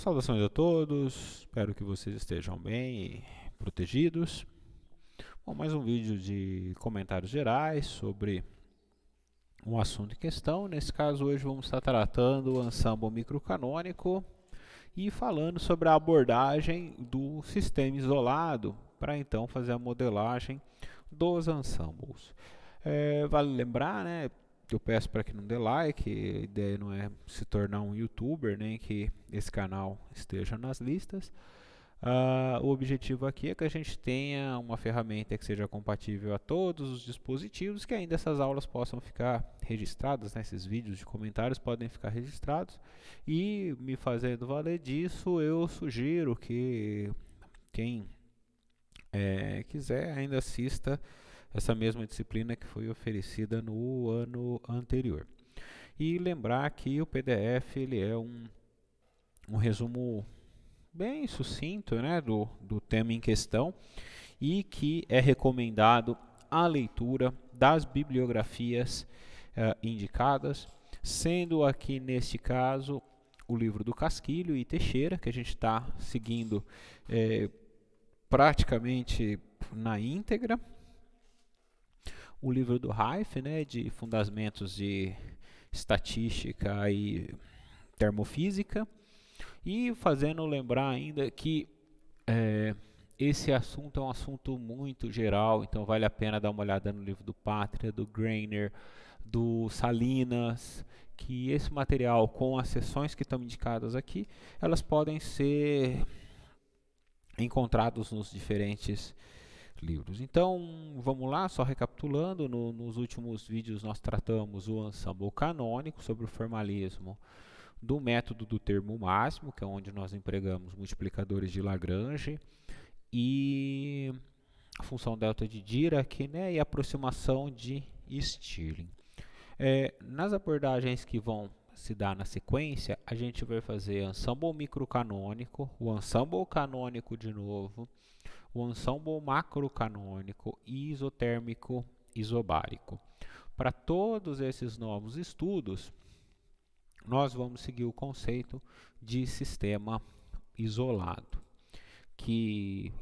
Saudações a todos, espero que vocês estejam bem e protegidos. Bom, mais um vídeo de comentários gerais sobre um assunto em questão. Nesse caso, hoje vamos estar tratando o ensemble microcanônico e falando sobre a abordagem do sistema isolado para então fazer a modelagem dos ensembles. Vale lembrar, né? Eu peço para que não dê like, a ideia não é se tornar um youtuber, nem que esse canal esteja nas listas. O objetivo aqui é que a gente tenha uma ferramenta que seja compatível a todos os dispositivos, que ainda essas aulas possam ficar registradas, né? Esses vídeos de comentários podem ficar registrados. E me fazendo valer disso, eu sugiro que quem quiser ainda assista essa mesma disciplina que foi oferecida no ano anterior. E lembrar que o PDF ele é um resumo bem sucinto, né, do tema em questão e que é recomendado a leitura das bibliografias indicadas, sendo aqui neste caso o livro do Casquilho e Teixeira, que a gente está seguindo praticamente na íntegra. O livro do Reif, né, de fundamentos de estatística e termofísica, e fazendo lembrar ainda que esse assunto é um assunto muito geral, então vale a pena dar uma olhada no livro do Pátria, do Greiner, do Salinas, que esse material com as seções que estão indicadas aqui, elas podem ser encontrados nos diferentes livros. Então, vamos lá, só recapitulando, nos últimos vídeos nós tratamos o ensemble canônico sobre o formalismo do método do termo máximo, que é onde nós empregamos multiplicadores de Lagrange e a função delta de Dirac, né, e a aproximação de Stirling. Nas abordagens que vão se dar na sequência, a gente vai fazer ensemble microcanônico, o ensemble canônico de novo, o ensemble macrocanônico e isotérmico isobárico. Para todos esses novos estudos, nós vamos seguir o conceito de sistema isolado, que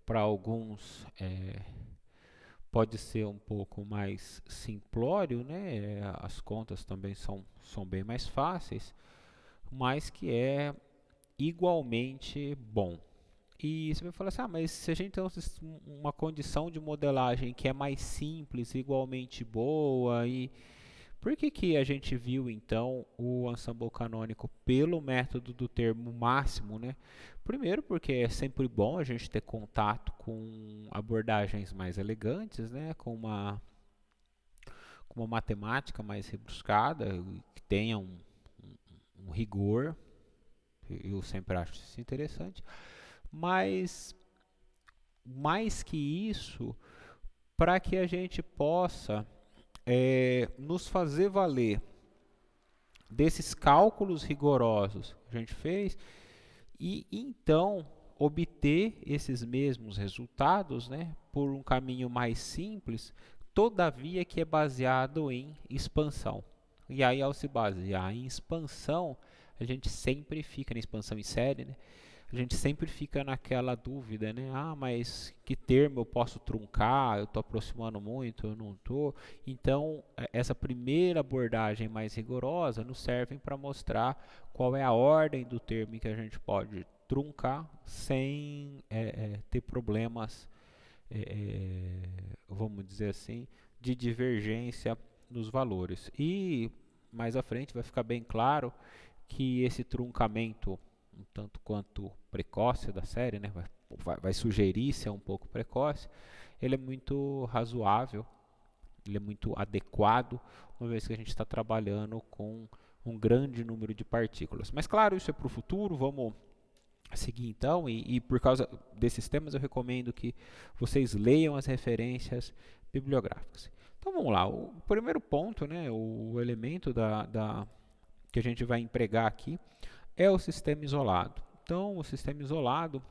para alguns pode ser um pouco mais simplório, né? As contas também são bem mais fáceis, mas que é igualmente bom. E você vai falar assim, mas se a gente tem uma condição de modelagem que é mais simples, igualmente boa, e por que a gente viu então o ensemble canônico pelo método do termo máximo, né? Primeiro porque é sempre bom a gente ter contato com abordagens mais elegantes, né? Com uma matemática mais rebuscada, que tenha um rigor. Eu sempre acho isso interessante. Mas, mais que isso, para que a gente possa nos fazer valer desses cálculos rigorosos que a gente fez e então obter esses mesmos resultados, né, por um caminho mais simples, todavia que é baseado em expansão. E aí, ao se basear em expansão, a gente sempre fica na expansão em série, né? A gente sempre fica naquela dúvida, né? Mas que termo eu posso truncar? Eu estou aproximando muito, eu não estou. Então, essa primeira abordagem mais rigorosa nos serve para mostrar qual é a ordem do termo que a gente pode truncar sem ter problemas, vamos dizer assim, de divergência nos valores. E mais à frente vai ficar bem claro que esse truncamento um tanto quanto precoce da série, né? vai sugerir ser um pouco precoce, ele é muito razoável, ele é muito adequado, uma vez que a gente está trabalhando com um grande número de partículas. Mas claro, isso é para o futuro, vamos seguir então, e por causa desses temas eu recomendo que vocês leiam as referências bibliográficas. Então vamos lá, o primeiro ponto, né, o elemento que a gente vai empregar aqui é o sistema isolado. Então, o sistema isolado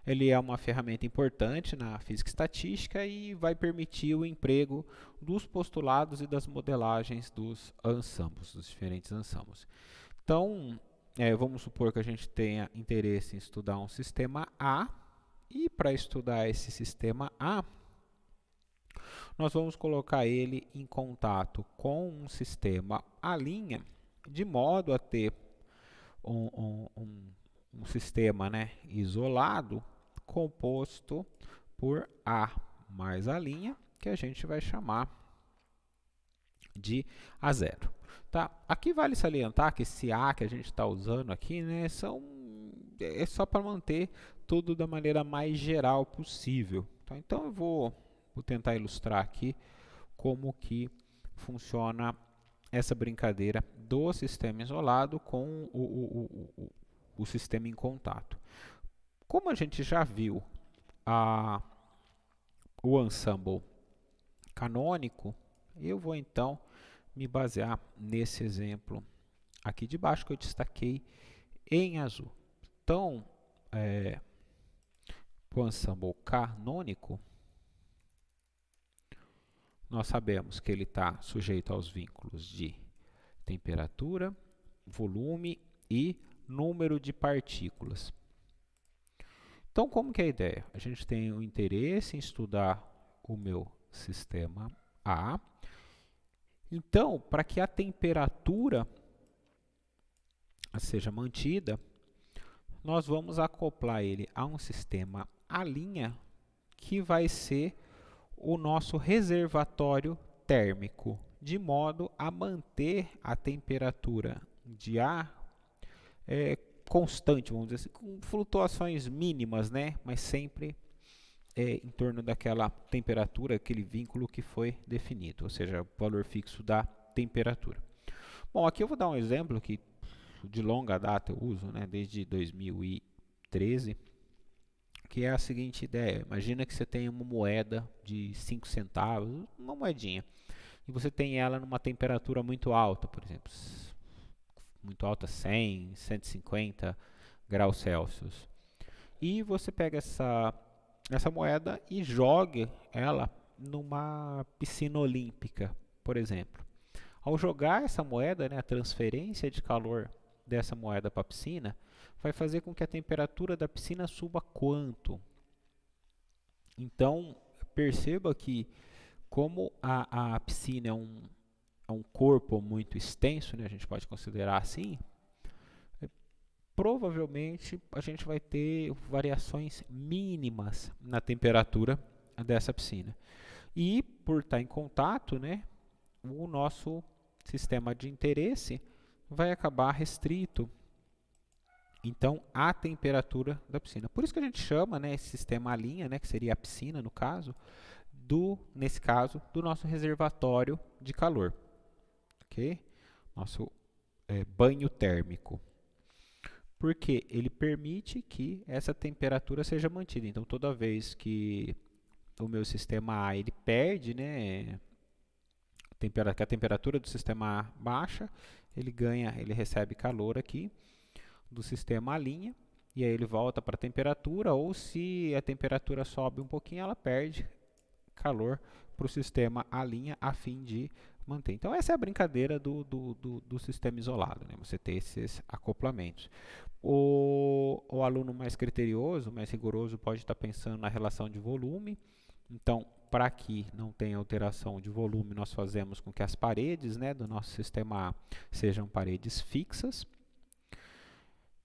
ele é uma ferramenta importante na física estatística e vai permitir o emprego dos postulados e das modelagens dos ensembles, dos diferentes ensembles. Então, vamos supor que a gente tenha interesse em estudar um sistema A, e para estudar esse sistema A, nós vamos colocar ele em contato com um sistema A', de modo a ter um sistema, né, isolado, composto por A mais A', que a gente vai chamar de A0. Tá? Aqui vale salientar que esse A que a gente está usando aqui, né, é só para manter tudo da maneira mais geral possível. Tá? Então eu vou tentar ilustrar aqui como que funciona essa brincadeira do sistema isolado com o sistema em contato. Como a gente já viu o ensemble canônico, eu vou então me basear nesse exemplo aqui de baixo que eu destaquei em azul. Então, o ensemble canônico, nós sabemos que ele está sujeito aos vínculos de temperatura, volume e número de partículas. Então, como que é a ideia? A gente tem o interesse em estudar o meu sistema A. Então, para que a temperatura seja mantida, nós vamos acoplar ele a um sistema A', que vai ser o nosso reservatório térmico, de modo a manter a temperatura de A constante, vamos dizer assim, com flutuações mínimas, né? Mas sempre em torno daquela temperatura, aquele vínculo que foi definido, ou seja, o valor fixo da temperatura. Bom, aqui eu vou dar um exemplo que de longa data eu uso, né, desde 2013, que é a seguinte ideia. Imagina que você tem uma moeda de 5 centavos, uma moedinha, e você tem ela numa temperatura muito alta, por exemplo, muito alta, 100, 150 graus Celsius. E você pega essa moeda e joga ela numa piscina olímpica, por exemplo. Ao jogar essa moeda, né, a transferência de calor dessa moeda para a piscina vai fazer com que a temperatura da piscina suba quanto? Então, perceba que como a piscina é um corpo muito extenso, né, a gente pode considerar assim, provavelmente a gente vai ter variações mínimas na temperatura dessa piscina. E por estar em contato, né, o nosso sistema de interesse vai acabar restrito, então, à temperatura da piscina. Por isso que a gente chama, né, esse sistema A', né, que seria a piscina no caso, nesse caso, do nosso reservatório de calor. Ok? Nosso banho térmico. Porque ele permite que essa temperatura seja mantida. Então, toda vez que o meu sistema A ele perde, né, que a temperatura do sistema A baixa, ele recebe calor aqui do sistema A', e aí ele volta para a temperatura, ou se a temperatura sobe um pouquinho, ela perde calor para o sistema A' a fim de manter. Então essa é a brincadeira do sistema isolado, né? Você ter esses acoplamentos. O aluno mais criterioso, mais rigoroso, pode estar pensando na relação de volume. Então, para que não tenha alteração de volume, nós fazemos com que as paredes, né, do nosso sistema A sejam paredes fixas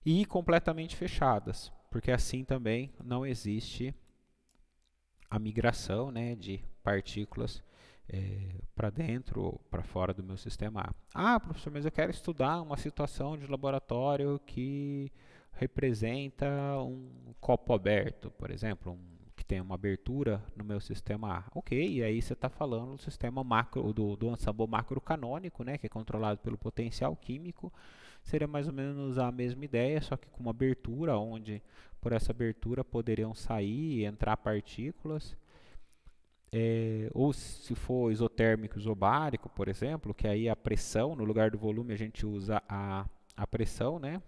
e completamente fechadas, porque assim também não existe a migração, né, de partículas para dentro ou para fora do meu sistema A. Ah, professor, mas eu quero estudar uma situação de laboratório que representa um copo aberto, por exemplo, que tem uma abertura no meu sistema A. Ok, e aí você está falando do sistema macro, do ensemble macro canônico, né, que é controlado pelo potencial químico. Seria mais ou menos a mesma ideia, só que com uma abertura, onde por essa abertura poderiam sair e entrar partículas. Ou se for isotérmico isobárico, por exemplo, que aí a pressão, no lugar do volume a gente usa a pressão, né,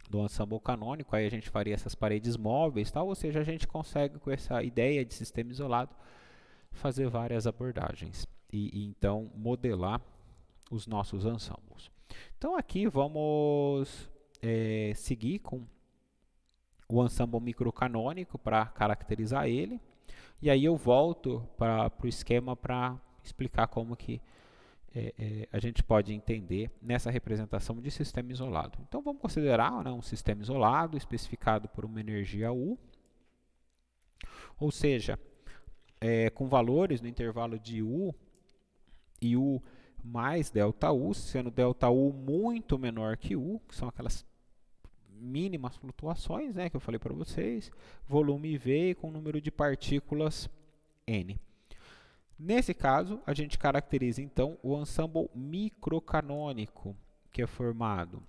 do ensemble canônico, aí a gente faria essas paredes móveis, tal, ou seja, a gente consegue com essa ideia de sistema isolado fazer várias abordagens e então modelar os nossos ensembles. Então aqui vamos seguir com o ensemble microcanônico para caracterizar ele. E aí eu volto para o esquema para explicar como que a gente pode entender nessa representação de sistema isolado. Então vamos considerar, né, um sistema isolado especificado por uma energia U, ou seja, com valores no intervalo de U e U mais ΔU, sendo ΔU muito menor que U, que são aquelas mínimas flutuações, né, que eu falei para vocês, volume V com número de partículas N. Nesse caso, a gente caracteriza então o ensemble microcanônico, que é formado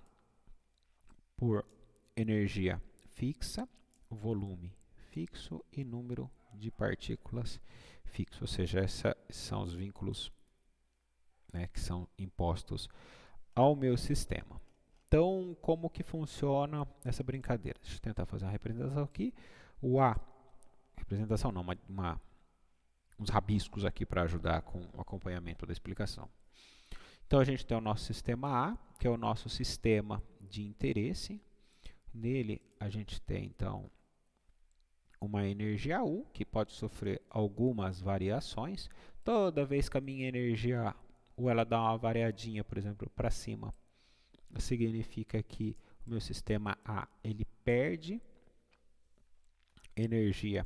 por energia fixa, volume fixo e número de partículas fixo, ou seja, esses são os vínculos, né, que são impostos ao meu sistema. Então, como que funciona essa brincadeira? Deixa eu tentar fazer uma representação aqui. O A, representação não, uns rabiscos aqui para ajudar com o acompanhamento da explicação. Então, a gente tem o nosso sistema A, que é o nosso sistema de interesse. Nele, a gente tem, então, uma energia U, que pode sofrer algumas variações. Toda vez que a minha energia U ela dá uma variadinha, por exemplo, para cima, significa que o meu sistema A ele perde energia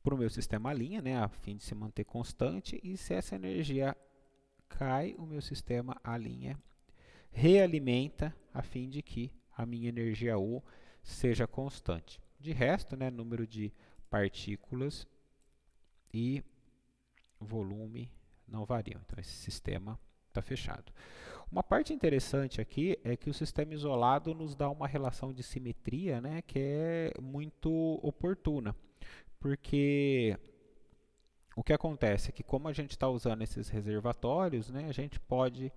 para o meu sistema linha, né, a fim de se manter constante, e se essa energia cai, o meu sistema A linha realimenta a fim de que a minha energia U seja constante. De resto, né, número de partículas e volume não variam. Então, esse sistema está fechado. Uma parte interessante aqui é que o sistema isolado nos dá uma relação de simetria, né, que é muito oportuna, porque o que acontece é que como a gente está usando esses reservatórios, né, a gente pode,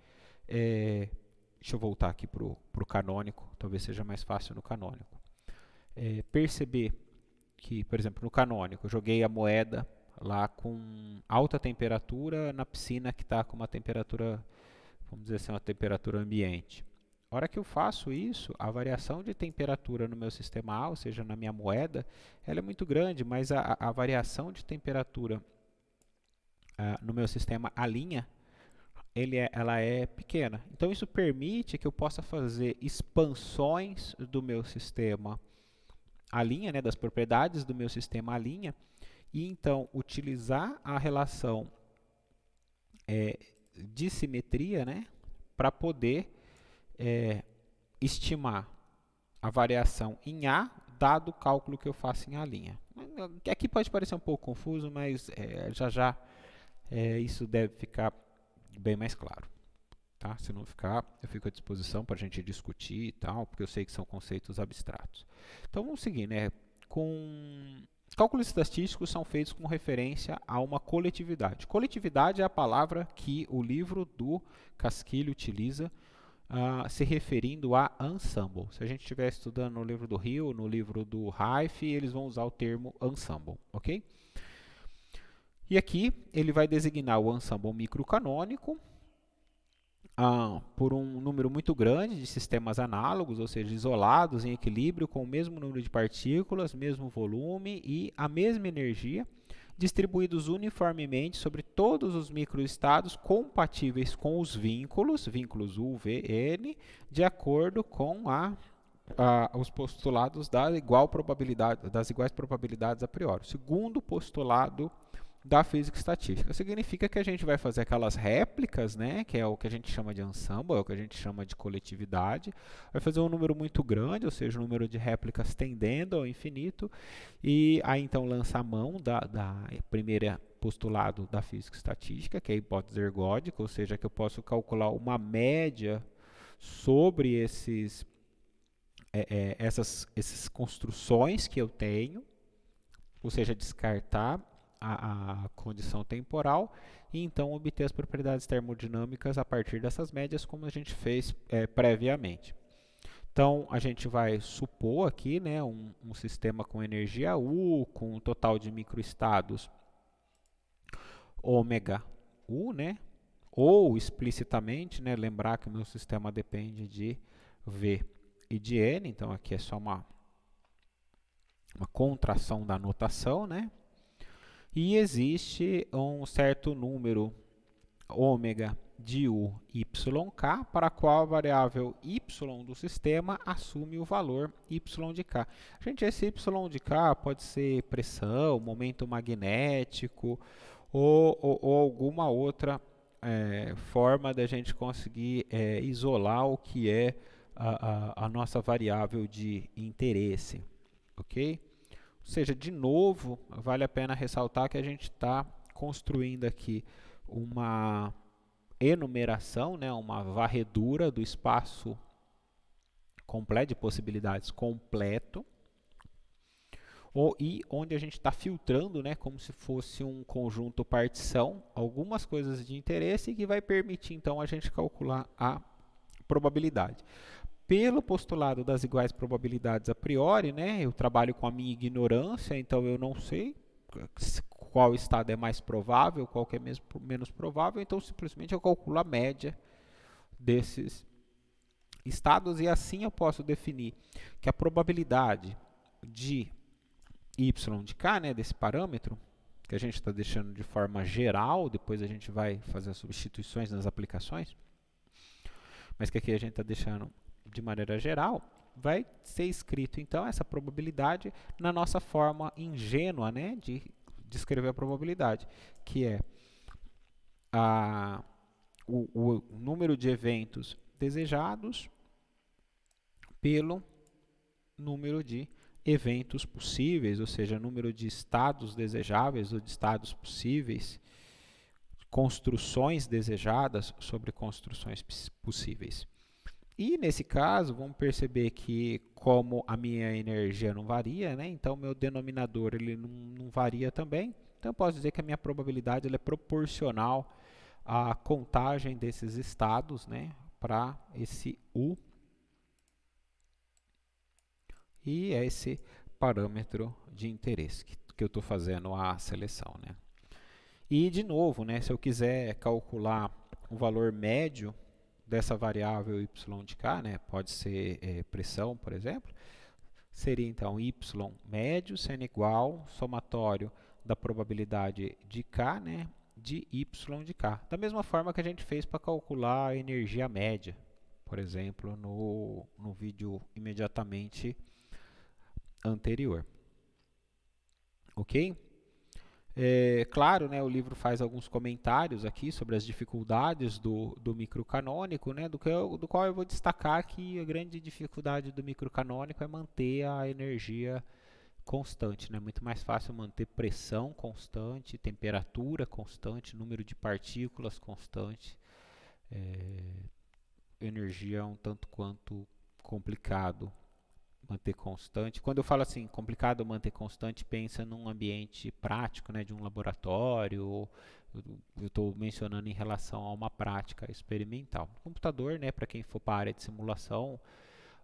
deixa eu voltar aqui para o canônico, talvez seja mais fácil no canônico, perceber que, por exemplo, no canônico, eu joguei a moeda lá com alta temperatura na piscina que está com uma temperatura, vamos dizer assim, uma temperatura ambiente. A hora que eu faço isso, a variação de temperatura no meu sistema A, ou seja, na minha moeda, ela é muito grande, mas a variação de temperatura no meu sistema A', ela é pequena. Então isso permite que eu possa fazer expansões do meu sistema A', né, das propriedades do meu sistema A', e então utilizar a relação de simetria, né, para poder estimar a variação em A, dado o cálculo que eu faço em A'. Aqui pode parecer um pouco confuso, mas já isso deve ficar bem mais claro. Tá? Se não ficar, eu fico à disposição para a gente discutir e tal, porque eu sei que são conceitos abstratos. Então vamos seguir, né? Cálculos estatísticos são feitos com referência a uma coletividade. Coletividade é a palavra que o livro do Casquilho utiliza se referindo a ensemble. Se a gente estiver estudando no livro do Hill, no livro do Reif, eles vão usar o termo ensemble, ok? E aqui ele vai designar o ensemble microcanônico por um número muito grande de sistemas análogos, ou seja, isolados em equilíbrio com o mesmo número de partículas, mesmo volume e a mesma energia, distribuídos uniformemente sobre todos os microestados compatíveis com os vínculos U, V, N, de acordo com os postulados das iguais probabilidades a priori. O segundo postulado da física estatística. Significa que a gente vai fazer aquelas réplicas, né, que é o que a gente chama de ensemble, é o que a gente chama de coletividade, vai fazer um número muito grande, ou seja, um número de réplicas tendendo ao infinito, e aí então lança a mão da primeira postulado da física estatística, que é a hipótese ergódica, ou seja, que eu posso calcular uma média sobre essas construções que eu tenho, ou seja, descartar a condição temporal e então obter as propriedades termodinâmicas a partir dessas médias, como a gente fez previamente. Então, a gente vai supor aqui, né, um sistema com energia U, com um total de microestados ômega U, né, ou explicitamente, né, lembrar que o meu sistema depende de V e de N, então aqui é só uma contração da notação, né? E existe um certo número ômega de U yk, para a qual a variável y do sistema assume o valor y de k. Gente, esse y de k pode ser pressão, momento magnético ou alguma outra forma da gente conseguir isolar o que é a nossa variável de interesse, ok? Ou seja, de novo, vale a pena ressaltar que a gente está construindo aqui uma enumeração, né, uma varredura do espaço completo, de possibilidades completo, e onde a gente está filtrando, né, como se fosse um conjunto partição, algumas coisas de interesse que vai permitir então a gente calcular a probabilidade. Pelo postulado das iguais probabilidades a priori, né, eu trabalho com a minha ignorância, então eu não sei qual estado é mais provável, qual que é menos provável, então simplesmente eu calculo a média desses estados e assim eu posso definir que a probabilidade de y de k, né, desse parâmetro, que a gente está deixando de forma geral, depois a gente vai fazer as substituições nas aplicações, mas que aqui a gente está deixando de maneira geral, vai ser escrito então essa probabilidade na nossa forma ingênua, né, de descrever a probabilidade, que é o número de eventos desejados pelo número de eventos possíveis, ou seja, número de estados desejáveis ou de estados possíveis, construções desejadas sobre construções possíveis. E nesse caso, vamos perceber que como a minha energia não varia, né, então meu denominador ele não varia também, então eu posso dizer que a minha probabilidade ela é proporcional à contagem desses estados, né, para esse U, e é esse parâmetro de interesse que eu estou fazendo a seleção, né. E de novo, né, se eu quiser calcular o valor médio dessa variável y de k, né, pode ser pressão, por exemplo, seria então y médio sendo igual somatório da probabilidade de k, né, de y de k. Da mesma forma que a gente fez para calcular a energia média, por exemplo, no vídeo imediatamente anterior. Ok? Claro, né, o livro faz alguns comentários aqui sobre as dificuldades do microcanônico, né, do qual eu vou destacar que a grande dificuldade do microcanônico é manter a energia constante. Né, é muito mais fácil manter pressão constante, temperatura constante, número de partículas constante. Energia é um tanto quanto complicado manter constante. Quando eu falo assim, complicado manter constante, pensa num ambiente prático, né, de um laboratório. Eu estou mencionando em relação a uma prática experimental. O computador, né, para quem for para a área de simulação,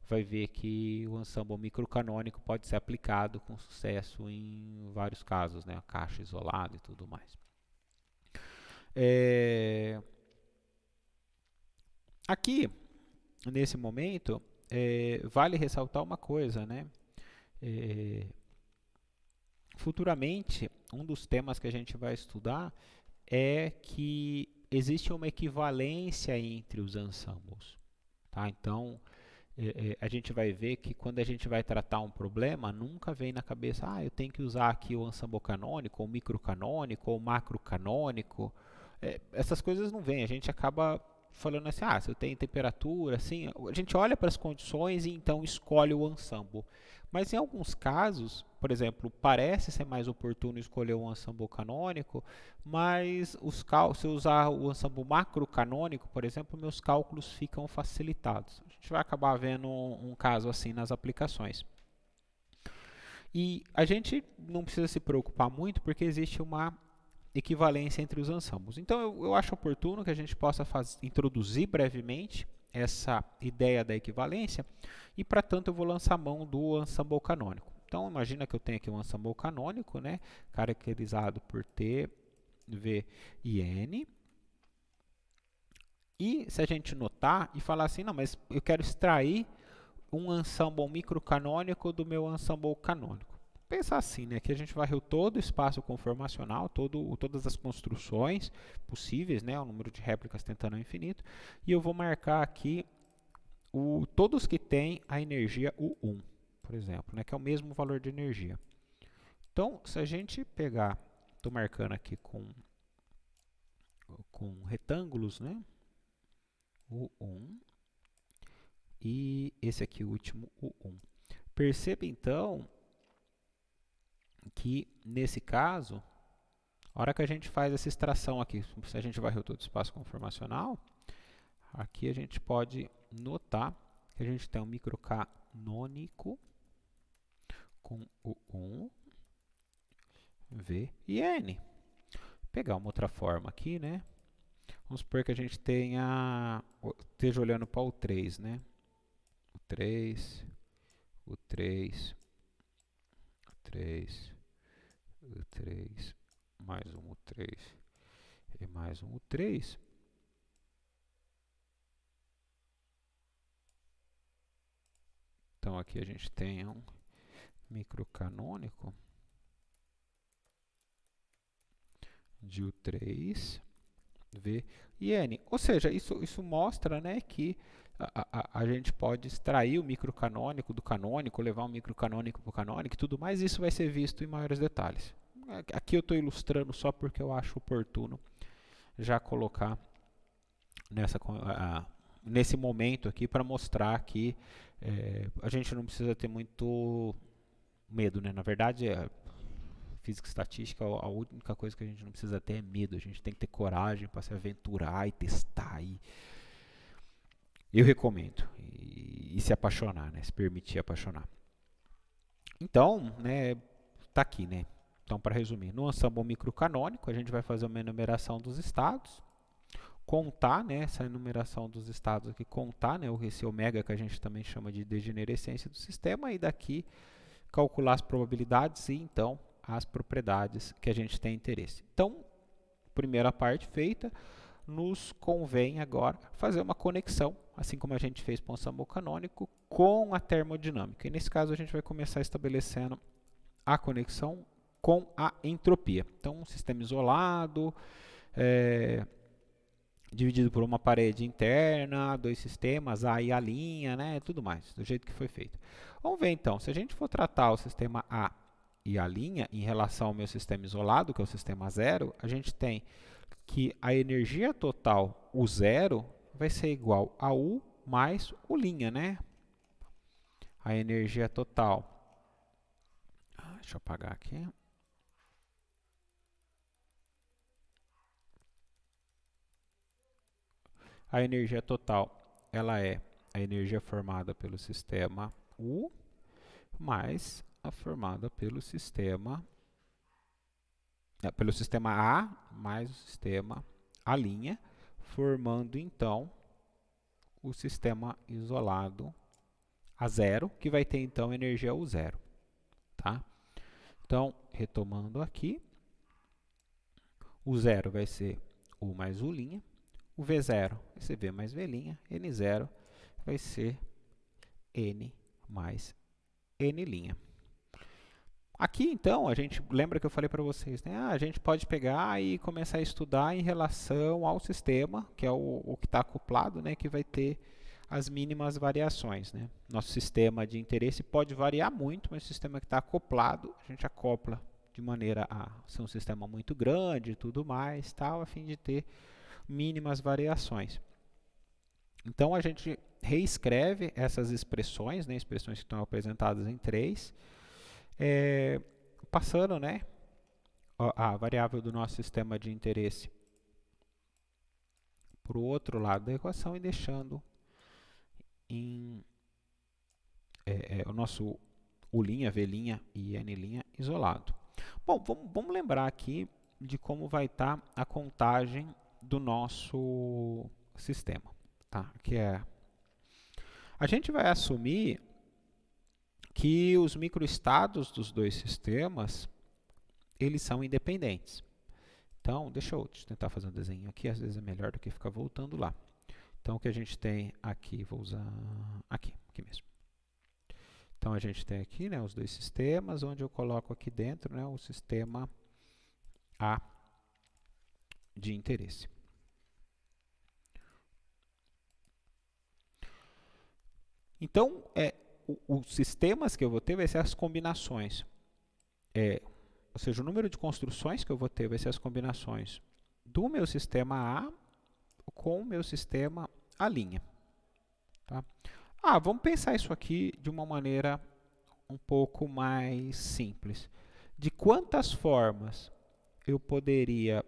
vai ver que o ensemble microcanônico pode ser aplicado com sucesso em vários casos, né, a caixa isolada e tudo mais. Aqui, nesse momento, vale ressaltar uma coisa, né? Futuramente, um dos temas que a gente vai estudar é que existe uma equivalência entre os ensembles. Tá? Então, a gente vai ver que quando a gente vai tratar um problema, nunca vem na cabeça, eu tenho que usar aqui o ensemble canônico, ou microcanônico, ou macrocanônico. Essas coisas não vêm, a gente acaba falando assim, se eu tenho temperatura, assim, a gente olha para as condições e então escolhe o ensemble. Mas em alguns casos, por exemplo, parece ser mais oportuno escolher um ensemble canônico, mas se eu usar o ensemble macrocanônico, por exemplo, meus cálculos ficam facilitados. A gente vai acabar vendo um caso assim nas aplicações. E a gente não precisa se preocupar muito porque existe uma equivalência entre os ensembles. Então, eu acho oportuno que a gente possa introduzir brevemente essa ideia da equivalência e, para tanto, eu vou lançar mão do ensemble canônico. Então, imagina que eu tenho aqui um ensemble canônico, né, caracterizado por T, V e N. E se a gente notar e falar assim, não, mas eu quero extrair um ensemble microcanônico do meu ensemble canônico. Pensa assim, né, que a gente varreu todo o espaço conformacional, todas as construções possíveis, né, o número de réplicas tentando ao infinito, e eu vou marcar aqui todos que têm a energia U1, por exemplo, né, que é o mesmo valor de energia. Então, se a gente pegar, estou marcando aqui com retângulos, né, U1, e esse aqui o último U1. Perceba então que nesse caso, a hora que a gente faz essa extração aqui, se a gente varreu todo o espaço conformacional, aqui a gente pode notar que a gente tem um microcanônico com U1, V e N. Vou pegar uma outra forma aqui, né? Vamos supor que a gente esteja olhando para o 3, né? O 3, o 3, o 3, o 3, mais um o 3 e mais um o 3. Então aqui a gente tem um microcanônico de U3, V e N. Ou seja, isso mostra, né, que a gente pode extrair o microcanônico do canônico, levar o microcanônico para o canônico e tudo mais. Isso vai ser visto em maiores detalhes. Aqui eu estou ilustrando só porque eu acho oportuno já colocar nesse momento aqui para mostrar que a gente não precisa ter muito medo, né? Na verdade, física e estatística, a única coisa que a gente não precisa ter é medo. A gente tem que ter coragem para se aventurar e testar. E eu recomendo. E se apaixonar, né? Se permitir apaixonar. Então, né, tá aqui, né? Então, para resumir, no ensemble microcanônico, a gente vai fazer uma enumeração dos estados, contar, né, essa enumeração dos estados aqui, contar, né, esse ômega que a gente também chama de degenerescência do sistema, e daqui calcular as probabilidades e então as propriedades que a gente tem interesse. Então, primeira parte feita, nos convém agora fazer uma conexão, assim como a gente fez para o ensemble canônico, com a termodinâmica. E nesse caso a gente vai começar estabelecendo a conexão com a entropia. Então, um sistema isolado, dividido por uma parede interna, dois sistemas, A e A', né, tudo mais, do jeito que foi feito. Vamos ver então, se a gente for tratar o sistema A e A' em relação ao meu sistema isolado, que é o sistema zero, a gente tem que a energia total, o zero, vai ser igual a U mais U', né? A energia total, deixa eu apagar aqui. A energia total, ela é a energia formada pelo sistema U mais a formada pelo sistema A mais o sistema A', formando então o sistema isolado a zero, que vai ter então energia U0, tá? Então, retomando aqui, o zero vai ser U mais U', o V0 vai ser V mais V', N0 vai ser N mais N'. Aqui, então, a gente lembra que eu falei para vocês, né? A gente pode pegar e começar a estudar em relação ao sistema, que é o que está acoplado, né? Que vai ter as mínimas variações, né? Nosso sistema de interesse pode variar muito, mas o sistema que está acoplado, a gente acopla de maneira a ser um sistema muito grande e tudo mais, tal, a fim de ter mínimas variações. Então, a gente reescreve essas expressões, né? Expressões que estão apresentadas em 3, passando, né, a variável do nosso sistema de interesse para o outro lado da equação e deixando o nosso U', V' e N' isolado. Bom, vamos lembrar aqui de como vai estar a contagem do nosso sistema. Tá? A gente vai assumir que os microestados dos dois sistemas, eles são independentes. Então, deixa eu tentar fazer um desenho aqui, às vezes é melhor do que ficar voltando lá. Então, o que a gente tem aqui, vou usar aqui mesmo. Então, a gente tem aqui, né, os dois sistemas, onde eu coloco aqui dentro, né, o sistema A de interesse. Então, os sistemas que eu vou ter vai ser as combinações. Ou seja, o número de construções que eu vou ter vai ser as combinações do meu sistema A com o meu sistema A'. Tá? Vamos pensar isso aqui de uma maneira um pouco mais simples. De quantas formas eu poderia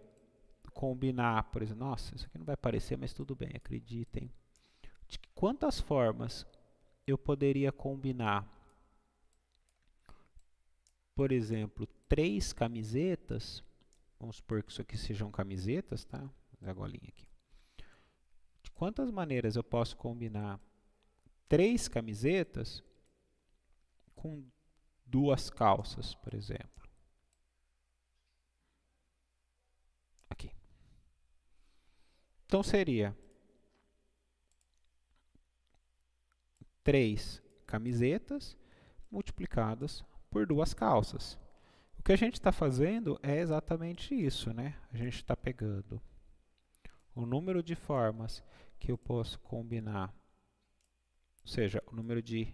combinar, por exemplo, nossa, isso aqui não vai parecer, mas tudo bem, acreditem. De quantas formas eu poderia combinar, por exemplo, 3 camisetas, vamos supor que isso aqui sejam camisetas, tá? Vou dar a golinha aqui. De quantas maneiras eu posso combinar 3 camisetas com 2 calças, por exemplo? Aqui. Então, seria 3 camisetas multiplicadas por 2 calças. O que a gente está fazendo é exatamente isso, né? A gente está pegando o número de formas que eu posso combinar, ou seja, o número de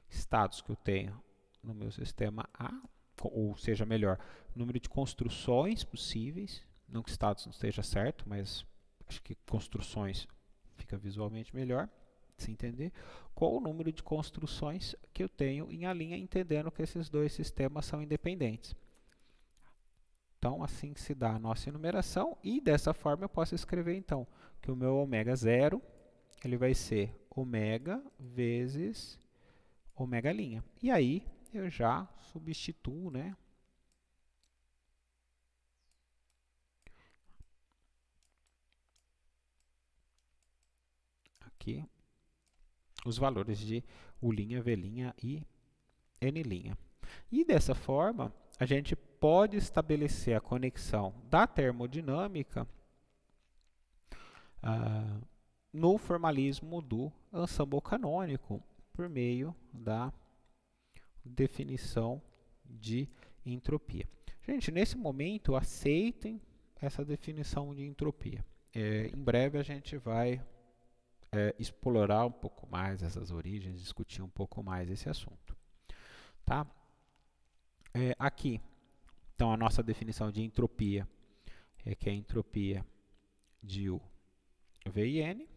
estados que eu tenho no meu sistema A, ou seja, melhor, o número de construções possíveis, não que estados não esteja certo, mas acho que construções fica visualmente melhor, se entender, qual o número de construções que eu tenho em A', entendendo que esses dois sistemas são independentes. Então, assim se dá a nossa enumeração, e dessa forma eu posso escrever, então, que o meu ômega 0, ele vai ser ômega vezes ômega'. E aí, eu já substituo, né, aqui, os valores de U', V' e N'. E dessa forma, a gente pode estabelecer a conexão da termodinâmica no formalismo do ensemble canônico por meio da definição de entropia. Gente, nesse momento, aceitem essa definição de entropia. Em breve a gente vai explorar um pouco mais essas origens, discutir um pouco mais esse assunto. Tá? Aqui, então, a nossa definição de entropia é que a entropia de U, V e N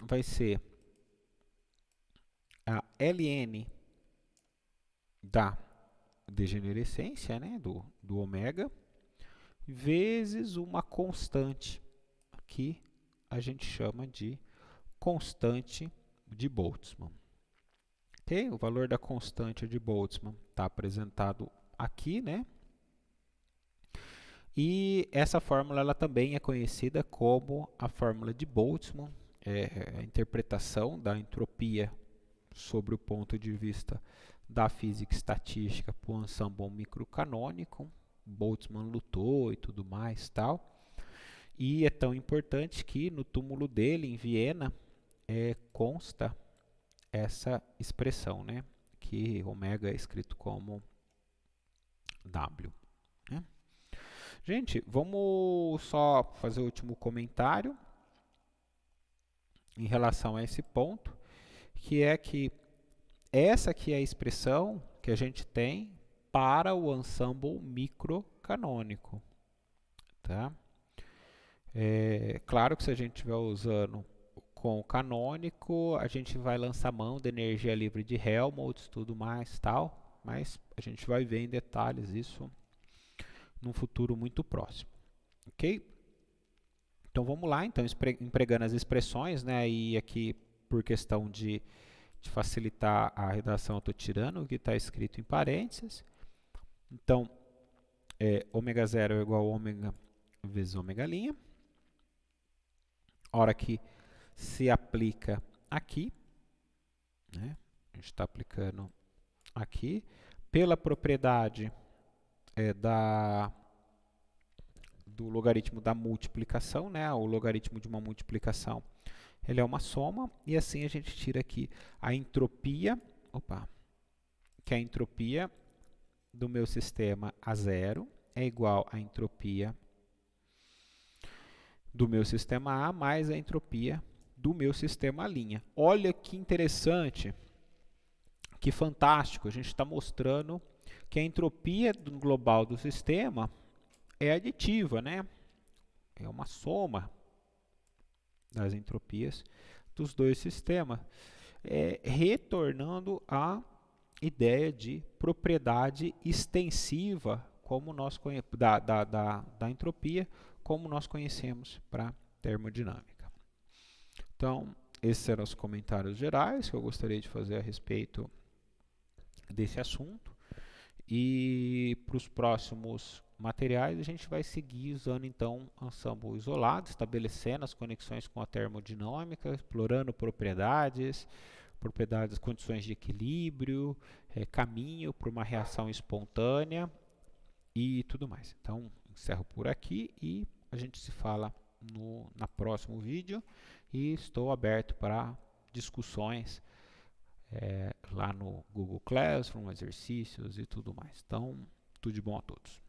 vai ser a Ln da degenerescência, né, do ômega, vezes uma constante que a gente chama de constante de Boltzmann. Okay? O valor da constante de Boltzmann está apresentado aqui, né? E essa fórmula ela também é conhecida como a fórmula de Boltzmann, a interpretação da entropia sobre o ponto de vista da física estatística para o ensemble microcanônico. Boltzmann lutou e tudo mais, tal. E é tão importante que no túmulo dele, em Viena, consta essa expressão, né? Que ômega é escrito como W. Né? Gente, vamos só fazer o último comentário em relação a esse ponto, que é que essa aqui é a expressão que a gente tem para o ensemble microcanônico. Tá? Claro que se a gente estiver usando com o canônico, a gente vai lançar mão da energia livre de Helmholtz, tudo mais, tal, mas a gente vai ver em detalhes isso num futuro muito próximo, ok? Então vamos lá, então empregando as expressões, né? E aqui por questão de facilitar a redação, eu estou tirando o que está escrito em parênteses. Então, ômega 0 é igual a ômega vezes ômega'. A hora que se aplica aqui, né? A gente está aplicando aqui, pela propriedade do logaritmo da multiplicação, né? O logaritmo de uma multiplicação, ele é uma soma, e assim a gente tira aqui a entropia que a entropia do meu sistema A0 é igual à entropia do meu sistema A mais a entropia do meu sistema A'. Olha que interessante, que fantástico, a gente está mostrando que a entropia global do sistema é aditiva, né? É uma soma das entropias dos dois sistemas, retornando à ideia de propriedade extensiva como nós da entropia, como nós conhecemos para termodinâmica. Então, esses eram os comentários gerais que eu gostaria de fazer a respeito desse assunto. E para os próximos materiais a gente vai seguir usando então ensemble isolado, estabelecendo as conexões com a termodinâmica, explorando propriedades, condições de equilíbrio, caminho para uma reação espontânea e tudo mais. Então encerro por aqui e a gente se fala no próximo vídeo e estou aberto para discussões lá no Google Classroom, exercícios e tudo mais. Então, tudo de bom a todos.